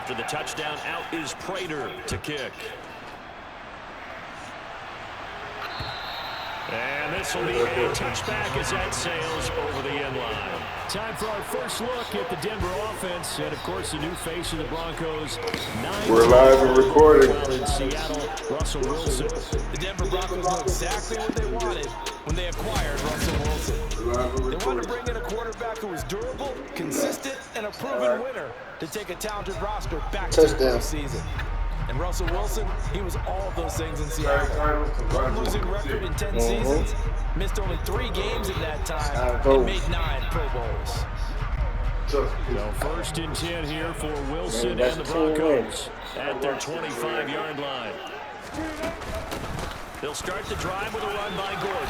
After the touchdown, out is Prater to kick. And this will be a touchback as that sails over the end line. Time for our first look at the Denver offense. And, of course, the new face of the Broncos. We're live and recording. In Seattle, Russell Wilson. The Denver Broncos know exactly what they wanted when they acquired Russell Wilson. They wanted to bring in a quarterback who was durable, consistent, and a proven winner to take a talented roster back to the postseason. And Russell Wilson, he was all of those things in Seattle. One losing record in 10 seasons, missed only 3 games in that time, and made 9 Pro Bowls. So 1st and 10 here for Wilson and the Broncos at their 25-yard line. They'll start the drive with a run by Gordon.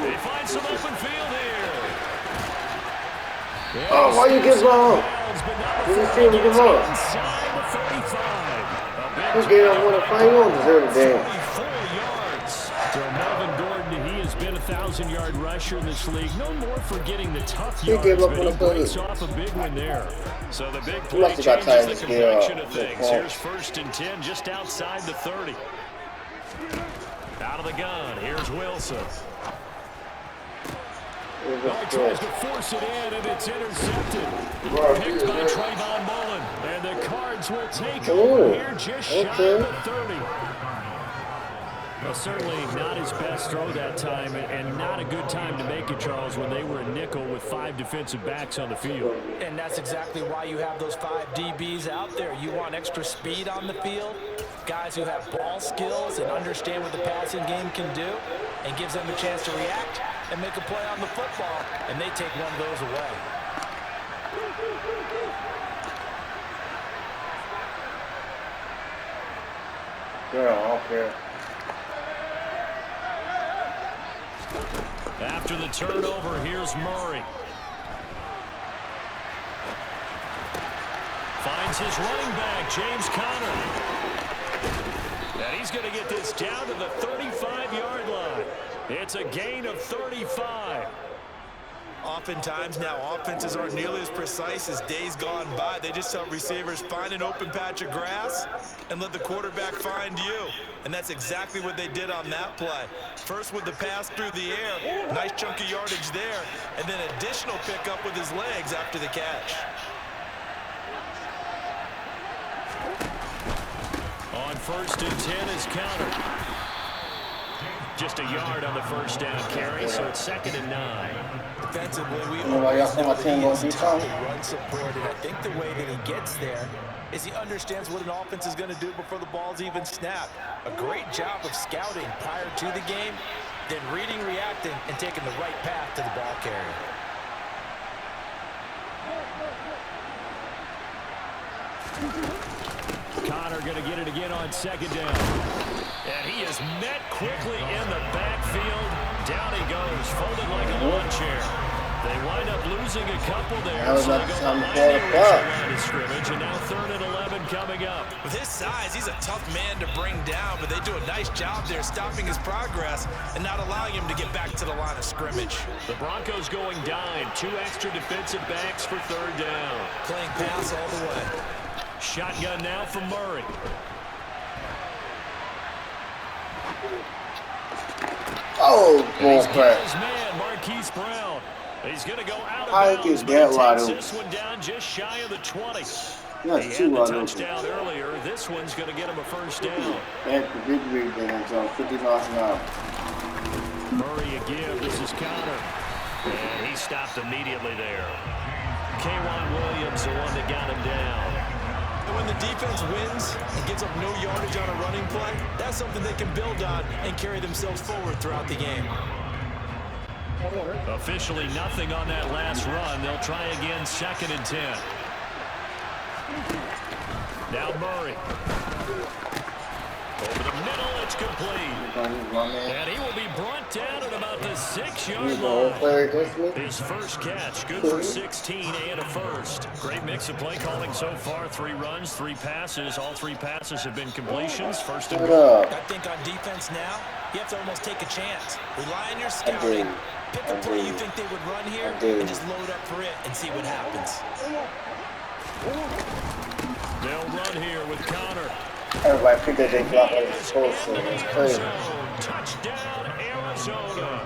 They find some open field here. Oh, why you give up? Did you see him give up? Who gave up one of 5? You don't deserve a damn. So Melvin Gordon, he has been a 1,000-yard rusher in this league. No more for getting the tough yards, but he breaks off a big one there. So the big play changes the complexion of things. Here's 1st and 10 just outside the 30. Out of the gun, here's Wilson. Tries to force it in, and it's intercepted. Picked by Trayvon Mullen. And the Cards will take over here just shy of the 30. Well, certainly not his best throw that time, and not a good time to make it, Charles, when they were a nickel with 5 defensive backs on the field. And that's exactly why you have those 5 DBs out there. You want extra speed on the field, guys who have ball skills and understand what the passing game can do, and gives them a chance to react and make a play on the football, and they take one of those away. Yeah, I don't care. After the turnover, here's Murray. Finds his running back, James Conner. And he's going to get this down to the 35-yard line. It's a gain of 35. Oftentimes now offenses aren't nearly as precise as days gone by. They just help receivers find an open patch of grass and let the quarterback find you. And that's exactly what they did on that play. First with the pass through the air, nice chunk of yardage there, and then additional pickup with his legs after the catch. On 1st and 10 is Conner. Just a yard on the first down carry, so it's 2nd and 9. Defensively, we always know that he is tough to run support, and I think the way that he gets there is he understands what an offense is going to do before the ball's even snapped. A great job of scouting prior to the game, then reading, reacting, and taking the right path to the ball carrier. Conner going to get it again on 2nd down. And he is met quickly in the backfield. Down he goes, folded like a lawn chair. They wind up losing a couple there. So they go behind the original line of scrimmage, and now 3rd and 11 coming up. With his size, he's a tough man to bring down, but they do a nice job there stopping his progress and not allowing him to get back to the line of scrimmage. The Broncos going dime. 2 extra defensive backs for 3rd down. Playing pass all the way. Shotgun now from Murray. Oh, bullcrap. Man, Marquise Brown. He's going to go out of bounds, but takes this one down just shy of the 20. He had the touchdown earlier. This one's going to get him a 1st down. That's the big rig there, so 50 miles an hour. Murray again. This is Conner. And he stopped immediately there. K'Wan Williams, the one that got him down. And when the defense wins and gives up no yardage on a running play, that's something they can build on and carry themselves forward throughout the game. Officially nothing on that last run. They'll try again 2nd and 10. Now Murray. Over the middle, it's complete. And he will be brought down at about the 6-yard line. His first catch, good for 16 and a 1st. Great mix of play calling so far. 3 runs, 3 passes. All 3 passes have been completions. 1st and goal. I think on defense now, you have to almost take a chance. Rely on your scouting. Pick a play you think they would run here and just load up for it and see what happens. They'll run here with Connor. Everybody picked that they block like it's supposed to. It's crazy. Touchdown, Arizona.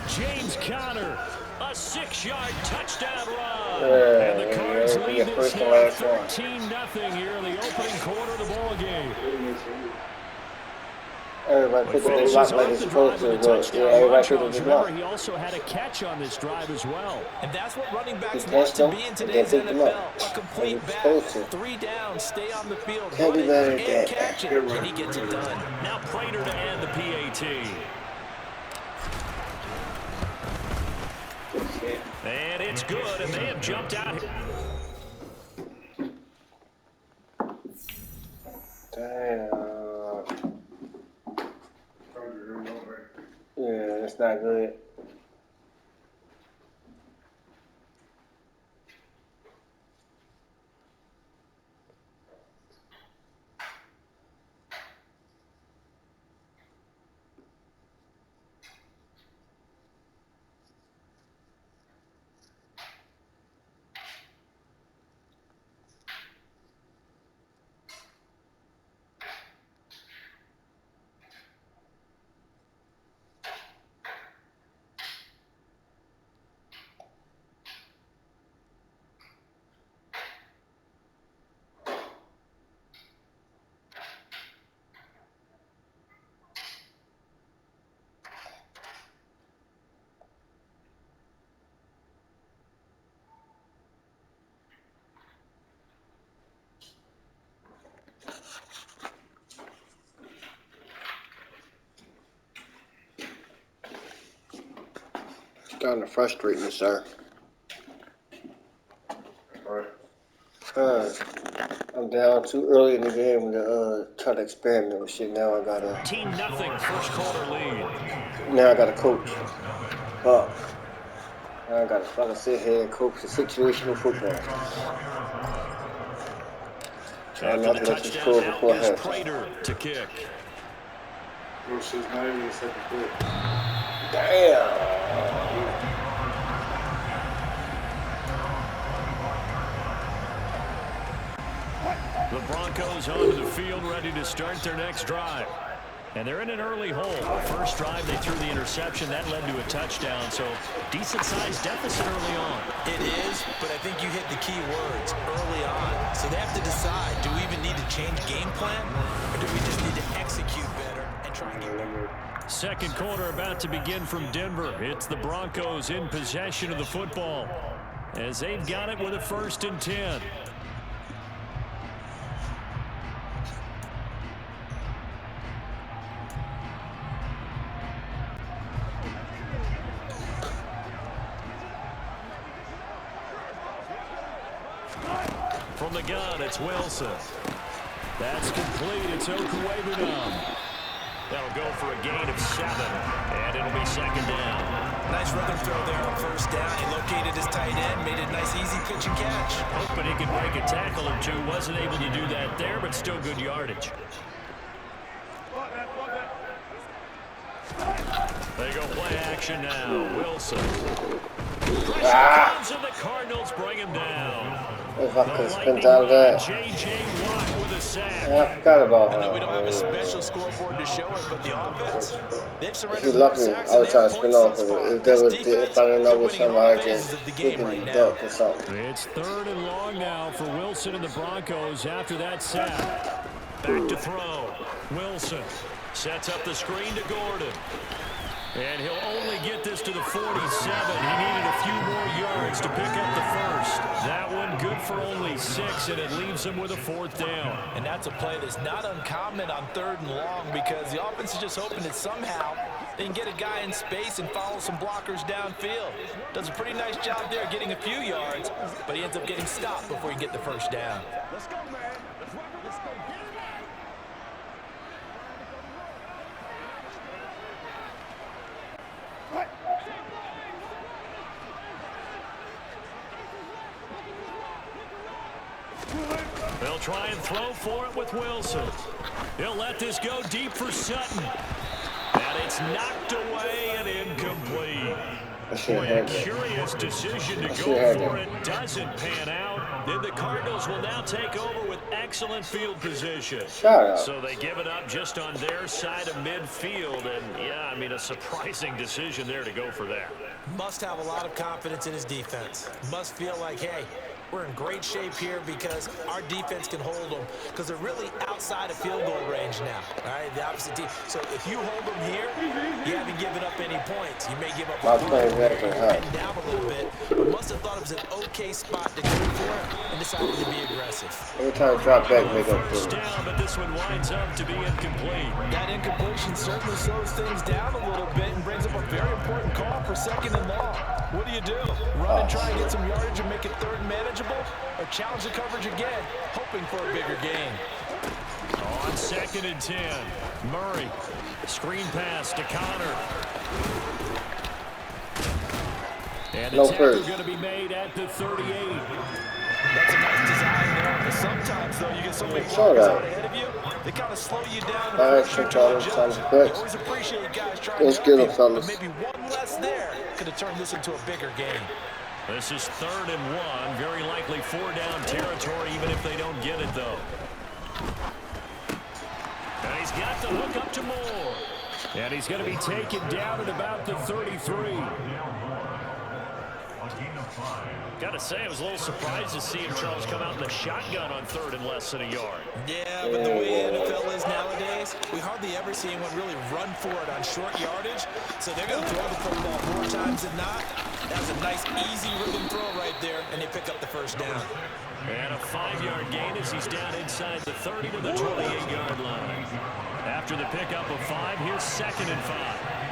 James Conner, a 6-yard touchdown run. And the Cards lead this now 13-0 here in the opening quarter of the ball game. Everybody picked that they block like it's supposed to. But yeah, everybody picked that they block. Remember, he also had a catch on this drive as well. And that's what running backs want to be in today's NFL. A complete back. 3 downs, stay on the field, run it and catch it, and he gets it done. Now Prater to end the PAT. And it's good, and they have jumped out here. Damn. Yeah, it's not good. Starting to frustrate me, sir. I'm down too early in the game to try to experiment with shit. Now I gotta 13-0 first quarter lead. Now I gotta coach. Fuck. Now I gotta fucking sit here and coach the situational football. After the touchdown, now is Prater to kick. Bro, she's not even a second foot. Damn. The Broncos onto the field, ready to start their next drive. And they're in an early hole. The first drive, they threw the interception. That led to a touchdown, so decent-sized deficit early on. It is, but I think you hit the key words, early on. So they have to decide, do we even need to change game plan, or do we just need to execute better and try and get better? Second quarter about to begin from Denver. It's the Broncos in possession of the football as they've got it with a 1st and 10. From the gun, it's Wilson. That's complete. It's Okuwebunam. That'll go for a gain of 7, and it'll be 2nd down. Nice rhythm throw there on 1st down. He located his tight end, made it a nice, easy pitch and catch. Hoping he could break a tackle or two. Wasn't able to do that there, but still good yardage. They go play action now. Wilson. Pressure comes, and the Cardinals bring him down. If I could spin out of that. J.J. Watt with a sack. Yeah, I forgot about I know him. we don't have a special scoreboard to show it, but the offense, they've surrendered. If you lucky, I would try to spin off of it. If I didn't know which one I just freaking duck or something. It's 3rd and long now for Wilson and the Broncos after that sack. Back to throw. Wilson sets up the screen to Gordon. And he'll only get this to the 47. He needed a few more yards to pick up the 1st. That one good for only 6, and it leaves him with a 4th down. And that's a play that's not uncommon on 3rd and long because the offense is just hoping that somehow they can get a guy in space and follow some blockers downfield. Does a pretty nice job there getting a few yards, but he ends up getting stopped before he get the 1st down. Let's go, man. Let's go. They'll try and throw for it with Wilson. He'll let this go deep for Sutton. And it's knocked away and incomplete. Boy, a curious decision to go for it. Doesn't pan out. Then the Cardinals will now take over with excellent field position. Shut up. So they give it up just on their side of midfield. And, yeah, I mean, a surprising decision there to go for that. Must have a lot of confidence in his defense. Must feel like, hey, we're in great shape here because our defense can hold them because they're really outside of field goal range now. All right, the opposite team. So if you hold them here, you haven't given up any points. You may give up a down a little bit, but must have thought it was an okay spot to go for it and decided to be aggressive. Every time I drop back, make up First down, but this one winds up to be incomplete. That incompletion certainly slows things down a little bit and brings up a very important call for 2nd and long. What do you do? Run and try and get some yardage and make it 3rd and manageable, or challenge the coverage again, hoping for a bigger gain? On 2nd and 10, Murray, screen pass to Connor. And the tackle going to be made at the 38. That's a nice design there. But sometimes, though, you get so many blockers out ahead of you, they kind of slow you down. Always appreciate guys trying to help you, but maybe one less there could have turned this into a bigger game. This is 3rd and 1. Very likely 4-down territory, even if they don't get it, though. And he's got the hook up to Moore. And he's going to be taken down at about the 33. Got to say, I was a little surprised to see him, Charles, come out in the shotgun on 3rd and less than a yard. Yeah, but the way NFL is nowadays, we hardly ever see anyone really run for it on short yardage. So they're going to throw the football more times than not. That was a nice, easy rhythm throw right there, and they pick up the 1st down. And a 5-yard gain as he's down inside the 30 to the 28-yard line. After the pickup of 5, here's 2nd and 5.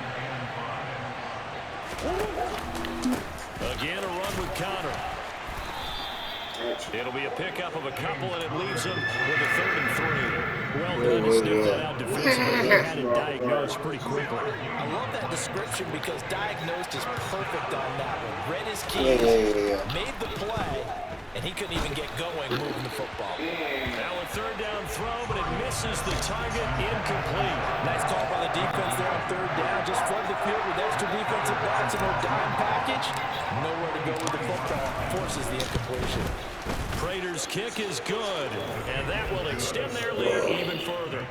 Again, a run with Connor. It'll be a pickup of a couple, and it leaves him with a 3rd and 3. Well done to sniff that out defensively. He had it diagnosed pretty quickly. I love that description because diagnosed is perfect on that one. Read his keys, made the play, and he couldn't even get going moving the football. Now a 3rd down throw, but it misses the target, incomplete. Nice call by the defense there on 3rd down. Just flood the field with extra defensive backs and their dime package. Nowhere to go with the football. Forces the incompletion. Prater's kick is good, and that will extend their lead even further.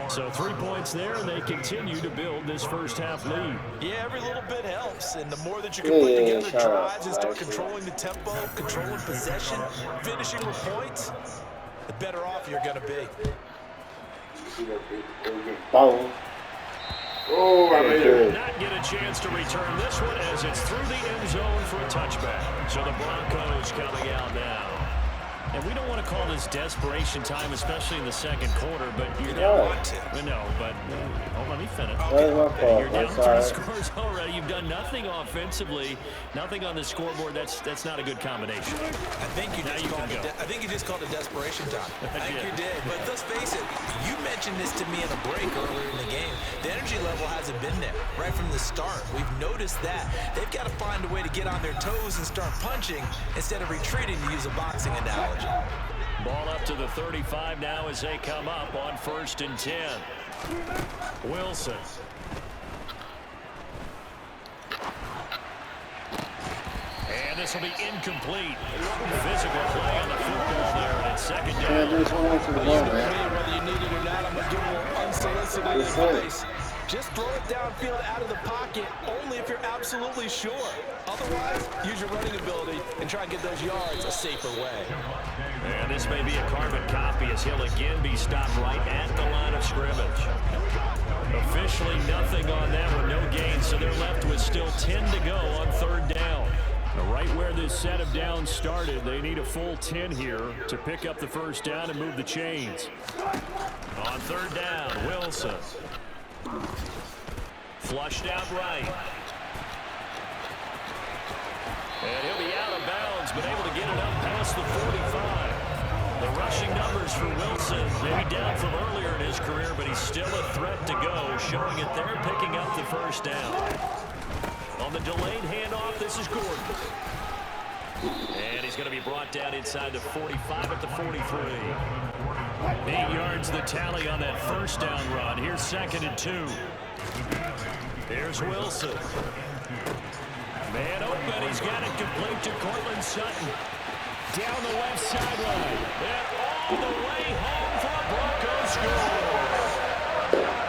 So 3 points there, and they continue to build this first half lead. Yeah, every little bit helps, and the more that you can put together drives and start controlling the tempo, controlling possession, finishing with points, the better off you're going to be. Oh, I did not get a chance to return this one as it's through the end zone for a touchback. So the Broncos coming out now. And we don't want to call this desperation time, especially in the 2nd quarter, but you're down. No, but let me finish. You're down 3 scores already. You've done nothing offensively, nothing on the scoreboard. That's not a good combination. I think you just called it desperation time. I think you did. But let's face it, you mentioned this to me in a break earlier in the game. The energy level hasn't been there right from the start. We've noticed that. They've got to find a way to get on their toes and start punching instead of retreating, to use a boxing analogy. Ball up to the 35 now as they come up on 1st and 10. Wilson. And this will be incomplete. Physical play on the football there, and it's 2nd down. Whether you need it or not, I'm going to give you unsolicited advice. Just throw it downfield out of the pocket only if you're absolutely sure. Otherwise, use your running ability and try and get those yards a safer way. And this may be a carbon copy as he'll again be stopped right at the line of scrimmage. Officially nothing on that one, no gain, so they're left with still 10 to go on 3rd down. Right where this set of downs started, they need a full 10 here to pick up the 1st down and move the chains. On 3rd down, Wilson. Flushed out right. And he'll be out of bounds, but able to get it up past the 45. The rushing numbers for Wilson, maybe down from earlier in his career, but he's still a threat to go, showing it there, picking up the 1st down. On the delayed handoff, this is Gordon. And he's going to be brought down inside the 45 at the 43. 8 yards the tally on that 1st down run. Here's 2nd and 2. Here's Wilson. Man open, he's got it complete to Cortland Sutton. Down the left sideline. And all the way home for a Broncos score.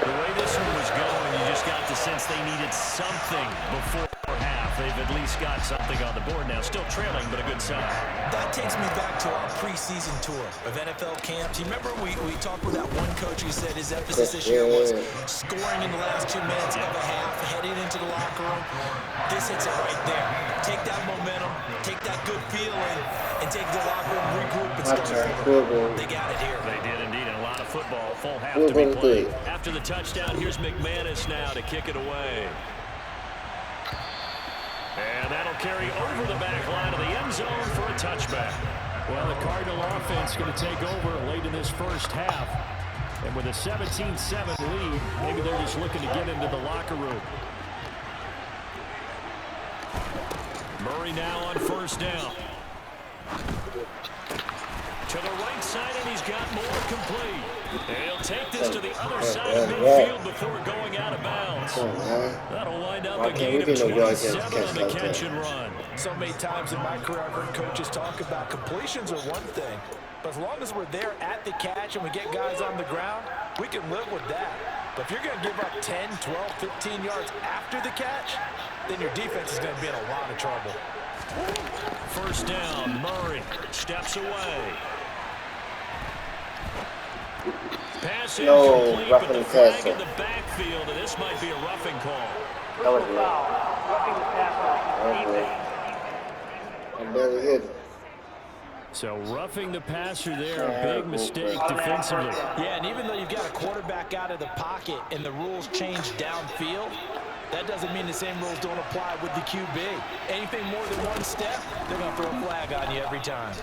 The way this one was going, you just got the sense they needed something before half. They've at least got something on the board now. Still trailing, but a good sign. That takes me back to our preseason tour of NFL camps. You remember we talked with that one coach who said his emphasis this year was scoring in the last 2 minutes of a half, heading into the locker room. This hits it right there. Take that momentum, take that good feeling, and take the locker room, regroup, and start forward. They got it here. They did indeed, and a lot of football. Full half to be played. After the touchdown, here's McManus now to kick it away. And that'll carry over the back line of the end zone for a touchback. Well, the Cardinal offense going to take over late in this first half. And with a 17-7 lead, maybe they're just looking to get into the locker room. Murray now on first down. To the right side, and he's got more complete. And he'll take this to the other side of midfield before going out of bounds. That'll wind up a gain of 27 on the catch and run. So many times in my career, I've heard coaches talk about completions are one thing. But as long as we're there at the catch and we get guys on the ground, we can live with that. But if you're going to give up 10, 12, 15 yards after the catch, then your defense is going to be in a lot of trouble. First down, Murray steps away. Pass incomplete, but the flag in the backfield, and this might be a roughing call. That was good. So roughing the passer there, a big mistake defensively. Yeah, and even though you've got a quarterback out of the pocket and the rules change downfield, that doesn't mean the same rules don't apply with the QB. Anything more than one step, they're going to throw a flag on you every time.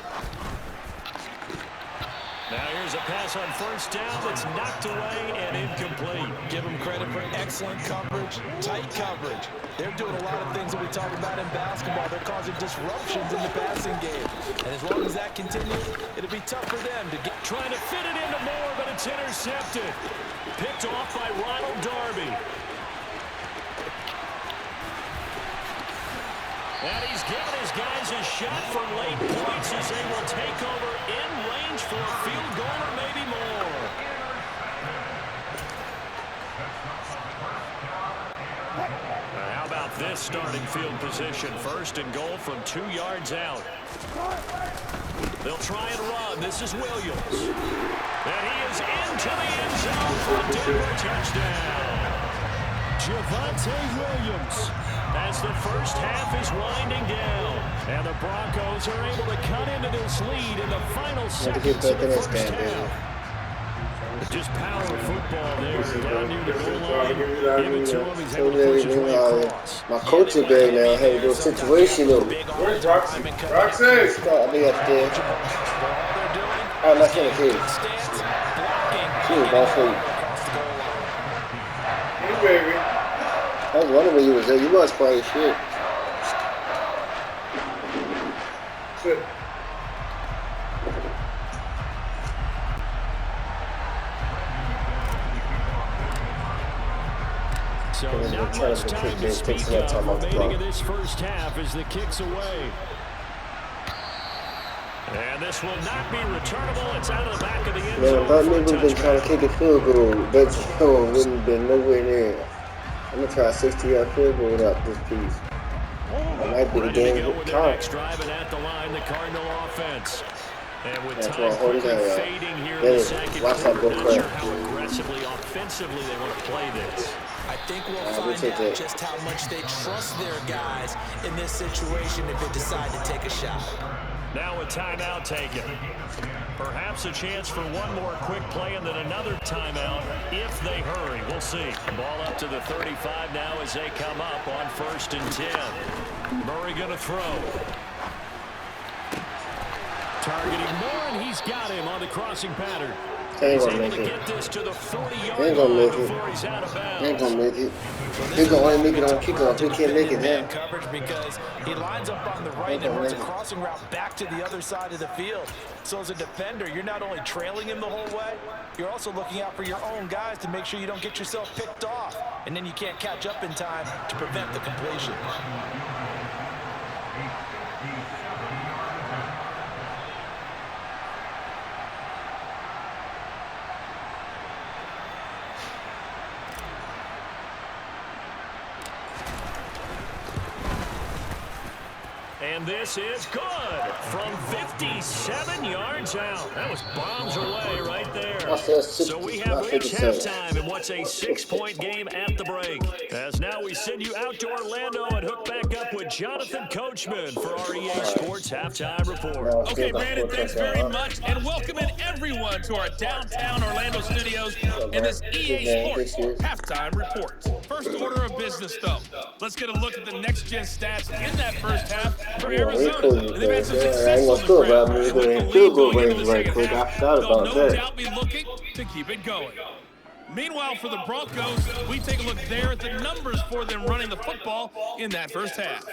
Now here's a pass on first down that's knocked away and incomplete. Give them credit for excellent coverage, tight coverage. They're doing a lot of things that we talk about in basketball. They're causing disruptions in the passing game. And as long as that continues, it'll be tough for them to get. Trying to fit it into Moore, but it's intercepted. Picked off by Ronald Darby. And he's given his guys a shot for late points as they will take over in range for a field goal or maybe more. How about this starting field position? First and goal from 2 yards out. They'll try and run. This is Williams. And he is into the end zone for a Denver touchdown. Javonte Williams. As the first half is winding down. And the Broncos are able to cut into this lead in the final seconds of the first half. Just power football there down near the goal line. Give it to him. He's able to push his way across. My coach is there now. Hey, go situational. Where's Roxy? Roxy! I'll be up there. I'm not going to hit. She was ball for you. Hey, baby. I was wondering when you was there. You must play shit. Good. So not much time to speak of remaining in this first half as the kick's away. And this will not be returnable. It's out of the back of the end Man, zone. about me would have been trying to kick a field goal. But wouldn't have been nowhere near. I'm going to try a 60-yard field goal without this piece. That might be the game with time. Driving at the line, the Cardinal offense. And with That's time quickly fading here in the second quarter, not sure how aggressively, offensively they want to play this. I think we'll find out just how much they trust their guys in this situation if they decide to take a shot. Now a timeout taken. Perhaps a chance for one more quick play and then another timeout if they hurry. We'll see. Ball up to the 35 now as they come up on 1st and 10. Murray going to throw. Targeting Moore, and he's got him on the crossing pattern. He's able to get this to the 40-yard line before he's out of bounds. He ain't gonna make it. He's gonna only make it on kickoff. He can't make it now. Coverage because he lines up on the right and runs a crossing route back to the other side of the field. So as a defender, you're not only trailing him the whole way, you're also looking out for your own guys to make sure you don't get yourself picked off. And then you can't catch up in time to prevent the completion. And this is good from 57 yards out. That was bombs away right there. So we have reached halftime in what's a 6-point game at the break. As now we send you out to Orlando and hook back up with Jonathan Coachman for our EA Sports Halftime Report. Okay, Brandon, thanks very much. And welcoming everyone to our downtown Orlando studios in this EA Sports Halftime Report. First order of business, though. Let's get a look at the next-gen stats in that first half for Arizona. They've had some success on the ground. And with the lead going into the second half, they'll no doubt be looking to keep it going. Meanwhile, for the Broncos, we take a look there at the numbers for them running the football in that first half.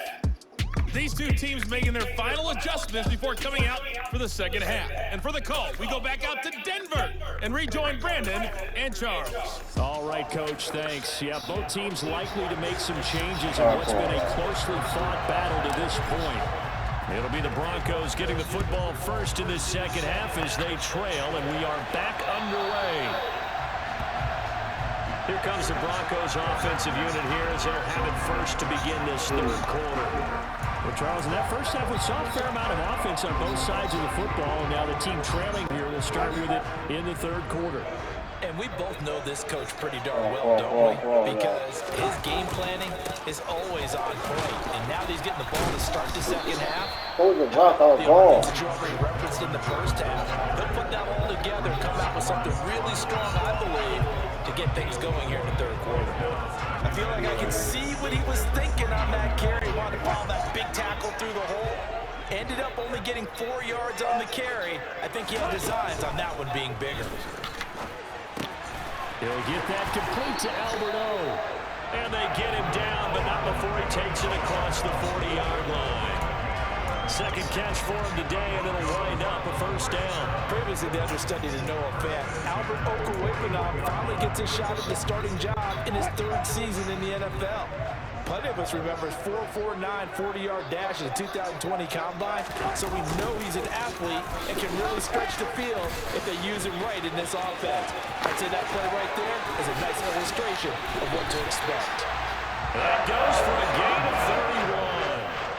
These two teams making their final adjustments before coming out for the second half. And for the call, we go back out to Denver and rejoin Brandon and Charles. All right, Coach, thanks. Yeah, both teams likely to make some changes in what's been a closely fought battle to this point. It'll be the Broncos getting the football first in this second half as they trail, and we are back underway. Here comes the Broncos offensive unit here as they'll have it first to begin this third quarter. Well, Charles, in that first half, we saw a fair amount of offense on both sides of the football, and now the team trailing here will start with it in the third quarter. And we both know this coach pretty darn well, don't we? Because his game planning is always on point. And now that he's getting the ball to start the second half, the offense that you already referenced in the first half, they'll put that all together and come out with something really strong, I believe, to get things going here in the third quarter. I feel like I can see what he was thinking on that carry. Wanted to follow that big tackle through the hole. Ended up only getting 4 yards on the carry. I think he had designs on that one being bigger. He'll get that complete to Alberto. And they get him down, but not before he takes it across the 40-yard line. Second catch for him today, and it'll wind up a first down. Previously, the understudy to Noah Fant, Albert Okwuegbunam finally gets a shot at the starting job in his third season in the NFL. Plenty of us remember his 4.49 40-yard dash in the 2020 Combine, so we know he's an athlete and can really stretch the field if they use him right in this offense. I'd say that play right there is a nice illustration of what to expect. That goes for a gain of 31.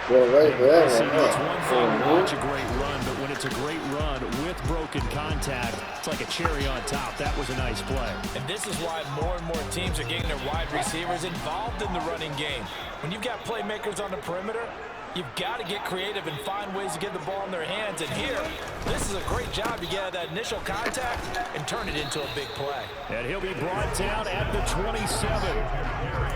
Well, right there. It's one thing to watch a great run, but when it's a great run with broken contact, it's like a cherry on top. That was a nice play. And this is why more and more teams are getting their wide receivers involved in the running game. When you've got playmakers on the perimeter, you've got to get creative and find ways to get the ball in their hands. And here, this is a great job. You get that initial contact and turn it into a big play. And he'll be brought down at the 27.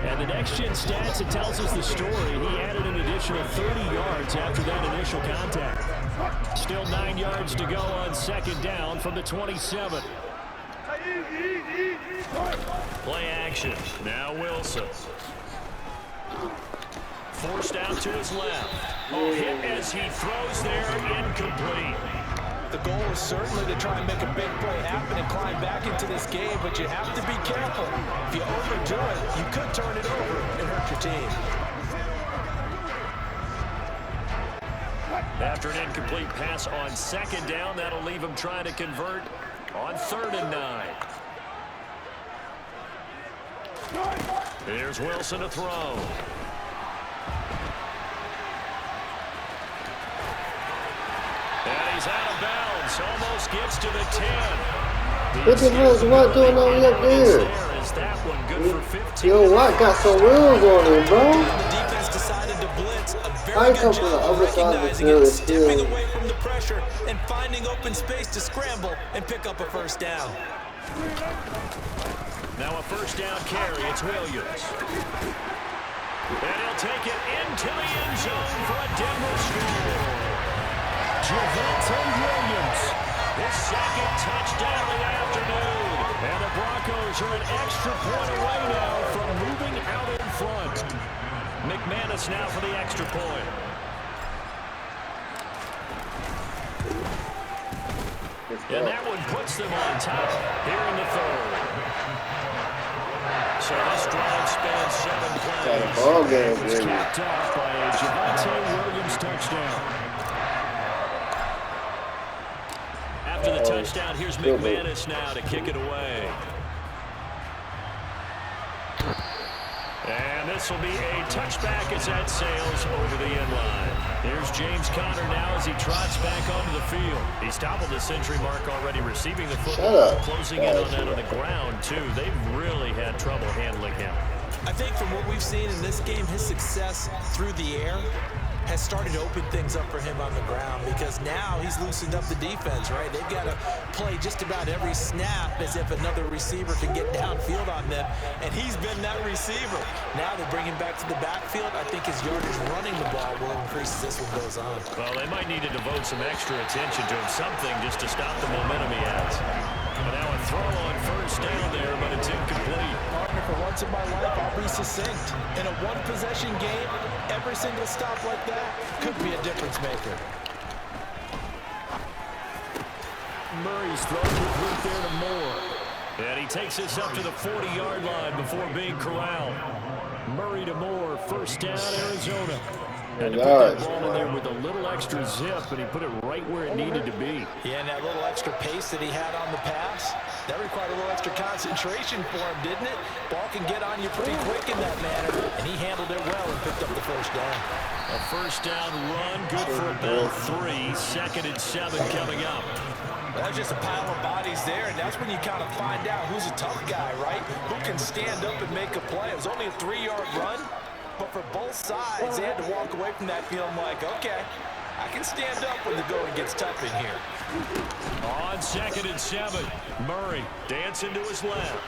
And the next-gen stats, it tells us the story. He added an additional 30 yards after that initial contact. Still 9 yards to go on second down from the 27. Play action. Now Wilson. Forced out to his left. A hit as he throws there, incomplete. The goal is certainly to try and make a big play happen and climb back into this game, but you have to be careful. If you overdo it, you could turn it over and hurt your team. After an incomplete pass on second down, that'll leave him trying to convert on 3rd and 9. Here's Wilson to throw. And he's out of bounds. Almost gets to the 10. What the hell is Watt doing over up there? Is that one good for 15? Yo, Watt got some wheels on him, bro. The defense decided to blitz. A I very come good from the job other side of the recognizing field, it, it's stepping still- away from the pressure and finding open space to scramble and pick up a first down. Now a first down carry. It's Williams. And he'll take it into the end zone for a Denver score. Javonte Williams, his second touchdown of the afternoon. And the Broncos are an extra point away now from moving out in front. McManus now for the extra point. And that one puts them on top here in the third. So this drive spans 7 plays. Ball game, It's baby. capped off by a Javonte Williams touchdown. After the touchdown, here's McManus now to kick it away. And this this will be a touchback as that sails over the end line. Here's James Conner now as he trots back onto the field. He's toppled the century mark already receiving the football, closing in on that on the ground, too. They've really had trouble handling him. I think from what we've seen in this game, his success through the air has started to open things up for him on the ground because now he's loosened up the defense, right? They've got to play just about every snap as if another receiver can get downfield on them, and he's been that receiver. Now they bring him back to the backfield. I think his yardage running the ball will increase as this one goes on. Well, they might need to devote some extra attention to him, something just to stop the momentum he has. But now a throw on first down there, but it's incomplete. Partner, for once in my life, I'll be succinct. In a one-possession game, every single stop like that could be a difference maker. Murray's throw complete there to Moore. And he takes us up to the 40-yard line before being corralled. Murray to Moore, first down, Arizona. Had to put that ball in there with a little extra zip, and he put it right where it needed to be. Yeah, and that little extra pace that he had on the pass, that required a little extra concentration for him, didn't it? Ball can get on you pretty quick in that manner, and he handled it well and picked up the first down. A first down run, good for about 3. 2nd and 7 coming up. Well, there's just a pile of bodies there, and that's when you kind of find out who's a tough guy, right? Who can stand up and make a play. It was only a 3-yard run, but for both sides, they had to walk away from that feeling like, okay, I can stand up when the going gets tough in here. On 2nd and 7, Murray dancing to his left.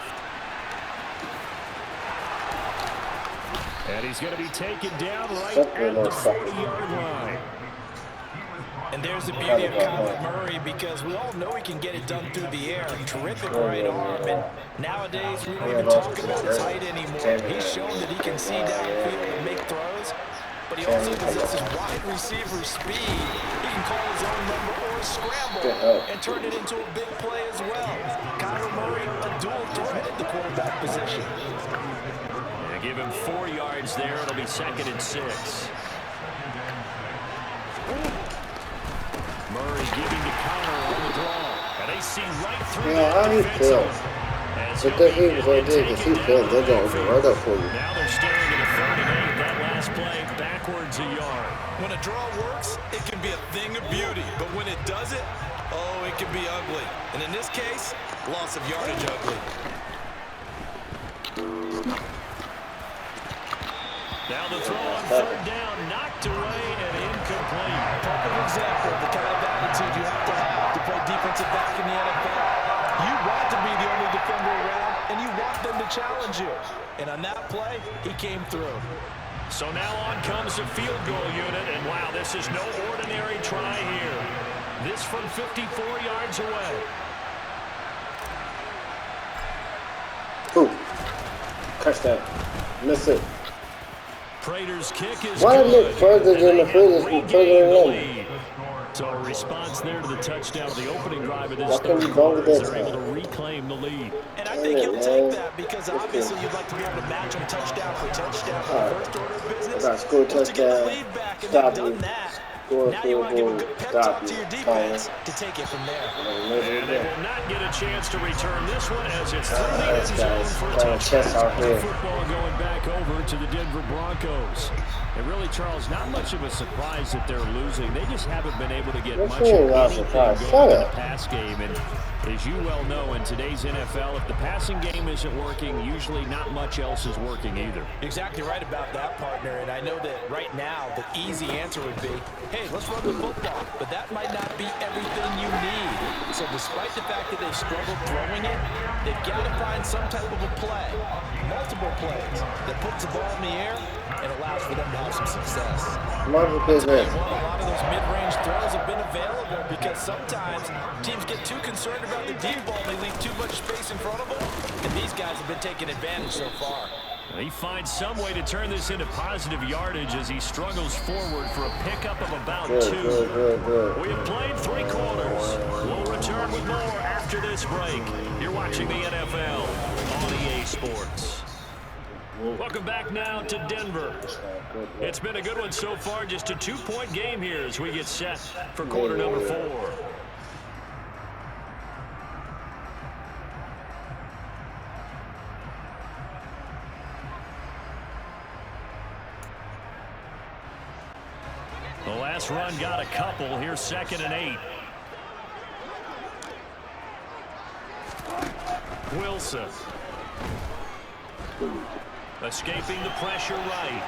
And he's going to be taken down right at the 40-yard line. And there's the beauty of Kyler Murray because we all know he can get it done through the air. Terrific right arm. And nowadays, we don't even talk about his height anymore. He's shown that he can see downfield and make throws. But he also possesses wide receiver speed. He can call his own number or scramble and turn it into a big play as well. Kyler Murray, a dual threat at the quarterback position. Yeah, give him 4 yards there. It'll be 2nd and 6. Murray giving to Conner on the draw. And they see right through how he feels. But that he was right there because he felt they're going to right up for you. Now they're staring at a 3rd and 8. That last play backwards a yard. When a draw works, it can be a thing of beauty. But when it doesn't, oh, it can be ugly. And in this case, loss of yardage ugly. Now the throw on 3rd down, knocked away and incomplete. Perfect example of the kind of attitude you have to play defensive back in the NFL. You want to be the only defender around, and you want them to challenge you. And on that play, he came through. So now on comes the field goal unit, and wow, this is no ordinary try here. This from 54 yards away. Ooh, touchdown. Miss it. Prater's kick is Why good. look further than the furthest and further than lead. So a response there to the touchdown of the opening drive of this Why third couldn't you quarter go as with they're that able to reclaim the lead. And I think he'll take that because obviously you'd like to be able to match him touchdown for touchdown for the first order of business. Got score Once you get the touchdown, lead back and stop they've done you. that, Score now you want to give a field good goal, pep stop talk to you. your defense to take it from there. And they will not get a chance to return this one as it's through the end zone guys for a playing chess out touchdown. here. Football going back over to the Denver Broncos. And really, Charles, not much of a surprise that they're losing. They just haven't been able to get What's much wrong of with anything surprise? going Shut in the up. pass game. And as you well know, in today's NFL, if the passing game isn't working, usually not much else is working either. Exactly right about that, partner. And I know that right now the easy answer would be, hey, let's run the football. But that might not be everything you need. So despite the fact that they've struggled throwing it, they've got to find some type of a play, multiple plays, that puts the ball in the air and allows for them to have some success. Multiple business. Well, a lot of those mid-range throws have been available because sometimes teams get too concerned about the deep ball. They leave too much space in front of them, and these guys have been taking advantage so far. He finds some way to turn this into positive yardage as he struggles forward for a pickup of about 2. Good. We have played 3 quarters. We'll return with more after this break. You're watching the NFL on EA Sports. Welcome back now to Denver. It's been a good one so far. Just a 2-point game here as we get set for quarter number 4. The last run got a couple. Here's 2nd and 8. Wilson. Escaping the pressure right.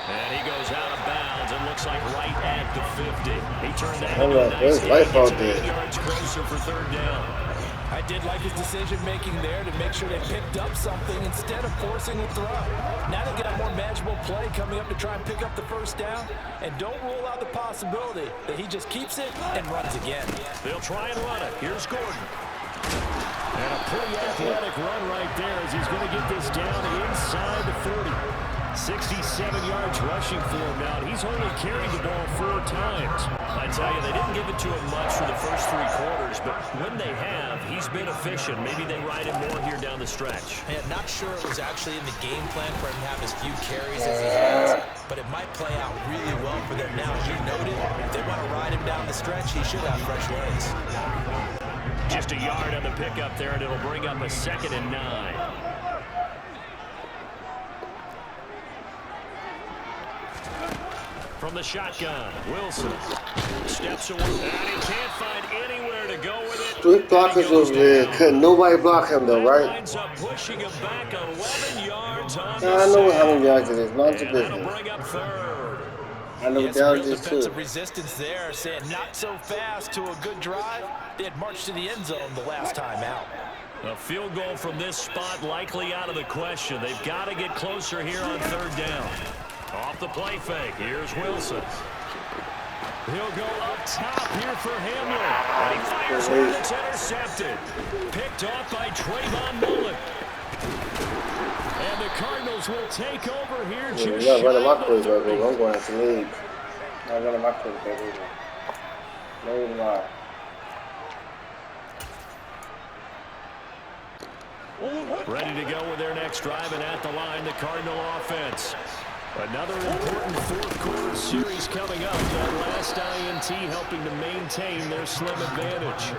And he goes out of bounds and looks like right at the 50. He turned that into a nice gain. Gets 8 yards closer for 3rd down. I did like his decision-making there to make sure they picked up something instead of forcing a throw. Now they get a more manageable play coming up to try and pick up the 1st down. And don't rule out the possibility that he just keeps it and runs again. They'll try and run it. Here's Gordon. And a pretty athletic run right there as he's going to get this down inside the 40. 67 yards rushing for him now. He's only carried the ball 4 times. I tell you, they didn't give it to him much for the first 3 quarters, but when they have, he's been efficient. Maybe they ride him more here down the stretch. Yeah, not sure it was actually in the game plan for him to have as few carries as he has, but it might play out really well for them now. As you noted, if they want to ride him down the stretch, he should have fresh legs. Just a yard on the pickup there, and it'll bring up a 2nd and 9. From the shotgun, Wilson steps away, and he can't find anywhere to go with it. 3 blockers over there. Couldn't nobody block him though, right? Winds up pushing him back 11 yards on I know how many yards it is. Not the that'll business. bring up 3rd. I know Yes, down real this defensive too. resistance there, saying not so fast to a good drive. They had marched to the end zone the last time out. A field goal from this spot likely out of the question. They've got to get closer here on 3rd down. Off the play fake. Here's Wilson. He'll go up top here for Hamlin. And he fires one that's intercepted. Picked off by Trayvon Mullen. And the Cardinals will take over here just You're not running my shy quiz, of the 30. I'm going to lead. Not running my quiz, baby. No lie. Ready to go with their next drive, and at the line, the Cardinal offense. Another important 4th quarter series coming up. That last INT helping to maintain their slim advantage.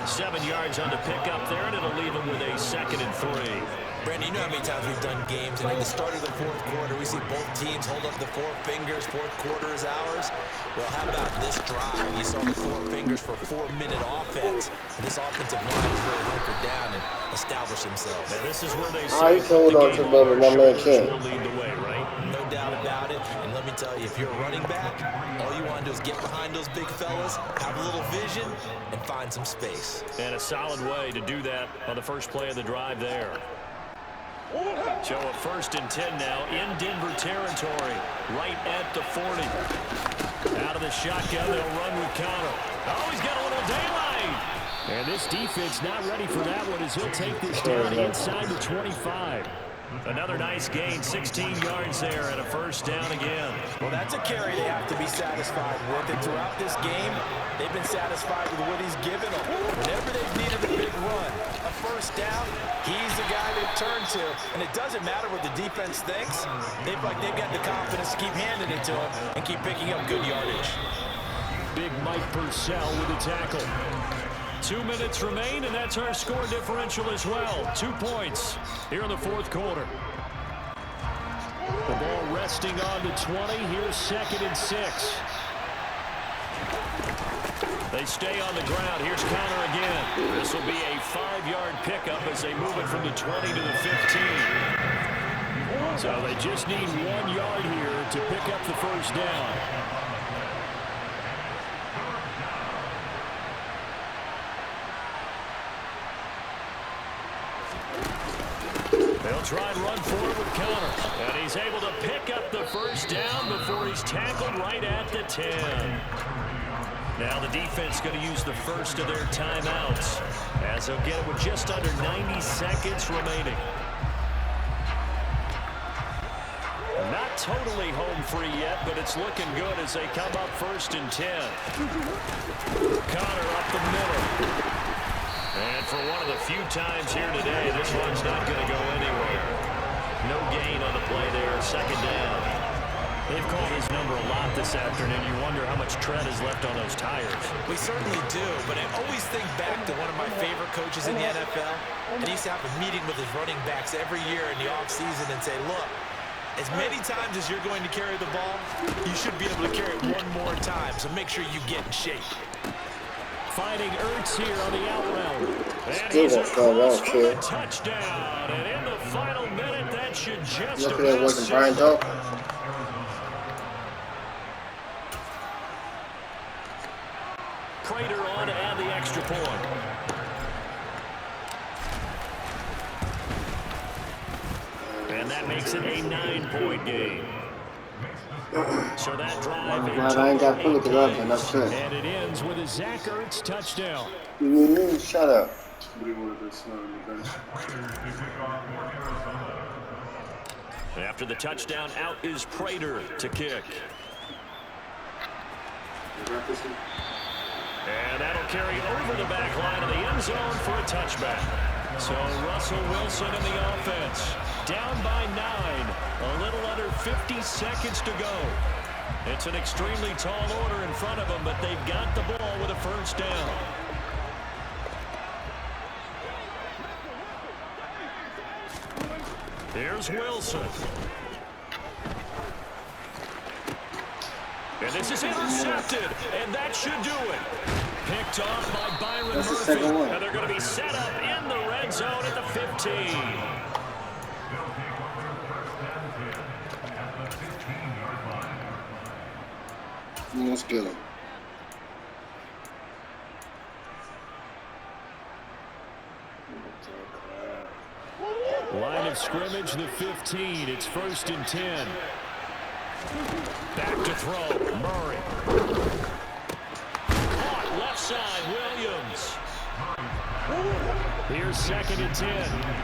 7 yards on the pickup there, and it'll leave them with a 2nd and 3. Brandon, you know how many times we've done games, and at the start of the 4th quarter, we see both teams hold up the 4 fingers. 4th quarter is ours. Well, how about this drive? You saw the 4 fingers for 4-minute offense. And this offensive line is really hunkered down and established themselves. And this is where they I say told on to Bubba, my man Ken. will lead the way, right? No doubt about it. And let me tell you, if you're a running back, all you want to do is get behind those big fellas, have a little vision, and find some space. And a solid way to do that on the first play of the drive there. So a 1st and 10 now in Denver territory, right at the 40. Out of the shotgun, they'll run with Connor. Oh, he's got a little daylight. And this defense not ready for that one as he'll take this down inside the 25. Another nice gain, 16 yards there, and a 1st down again. Well, that's a carry they have to be satisfied with. And throughout this game, they've been satisfied with what he's given them. Whenever they've needed a big run, a 1st down, he's the guy they've turned to. And it doesn't matter what the defense thinks. They've got the confidence to keep handing it to him and keep picking up good yardage. Big Mike Purcell with a tackle. 2 minutes remain, and that's our score differential as well. 2 points here in the 4th quarter. The ball resting on the 20. Here's 2nd and 6. They stay on the ground. Here's Connor again. This will be a 5-yard pickup as they move it from the 20 to the 15. So they just need 1 yard here to pick up the 1st down. They'll try and run forward with Connor. And he's able to pick up the 1st down before he's tackled right at the 10. Now the defense going to use the first of their timeouts as they'll get it with just under 90 seconds remaining. Not totally home free yet, but it's looking good as they come up 1st and 10. Connor up the middle. And for one of the few times here today, this one's not going to go anywhere. No gain on the play there, 2nd down. They've called his number a lot this afternoon. You wonder how much tread is left on those tires. We certainly do, but I always think back to one of my favorite coaches in the NFL. And he used to have a meeting with his running backs every year in the offseason and say, look, As many times as you're going to carry the ball, you should be able to carry it one more time, so make sure you get in shape. Finding Ertz here on the out route. And Still he's won't come across out, for kid. the touchdown. And in the final minute, that should just Look at that, about wasn't Brian seal it. Dope. Prater on to add the extra point. And that makes it a 9-point game. So that drive I'm glad I ain't got fully corrupt, and that's it. and it ends with a Zach Ertz touchdown. Shut up. After the touchdown, out is Prater to kick. And that'll carry over the back line of the end zone for a touchback. So Russell Wilson in the offense. Down by 9. A little under 50 seconds to go. It's an extremely tall order in front of them, but they've got the ball with a first down. Here's Wilson. And this is intercepted, and that should do it. Picked off by Byron That's the Murphy. second one. And they're going to be set up in the red zone at the 15. Let's get him. Line of scrimmage, the 15. It's 1st and 10. Back to throw. Murray. Caught left side. Williams. Here's 2nd and 10.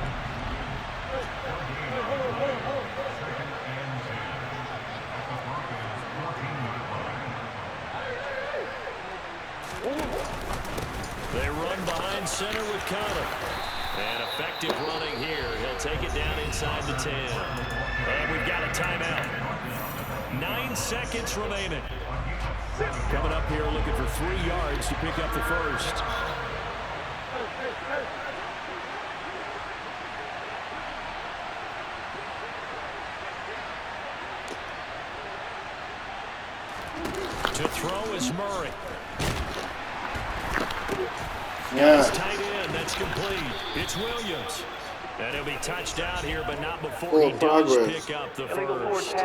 They run behind center with Connor. And effective running here. He'll take it down inside the 10. And we've got a timeout. 9 seconds remaining. Coming up here looking for 3 yards to pick up the first. To throw is Murray. Yeah. It's tight end. That's complete. It's Williams. And he'll be touched down here, but not before he does pick up the first.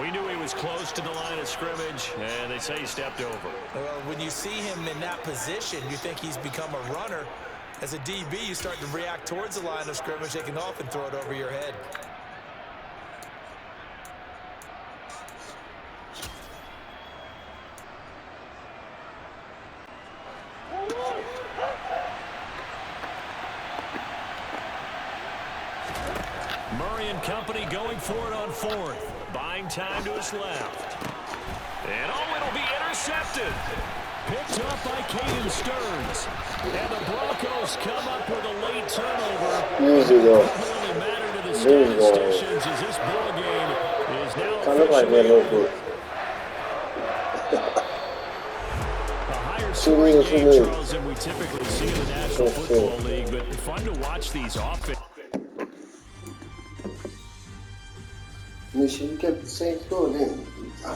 We knew he was close to the line of scrimmage, and they say he stepped over. Well, when you see him in that position, you think he's become a runner. As a DB, you start to react towards the line of scrimmage. They can often throw it over your head. Murray and company going for it on 4th. Buying time to his left. And it'll be intercepted. Picked up by Caden Stearns. And the Broncos come up with a late turnover. Easy though. It doesn't really matter to the statisticians as this ball game is now I look like that a little bit. a higher scoring game, Charles, than we typically see in the National Football League. But fun to watch these offenses. Make sure you kept the same score then.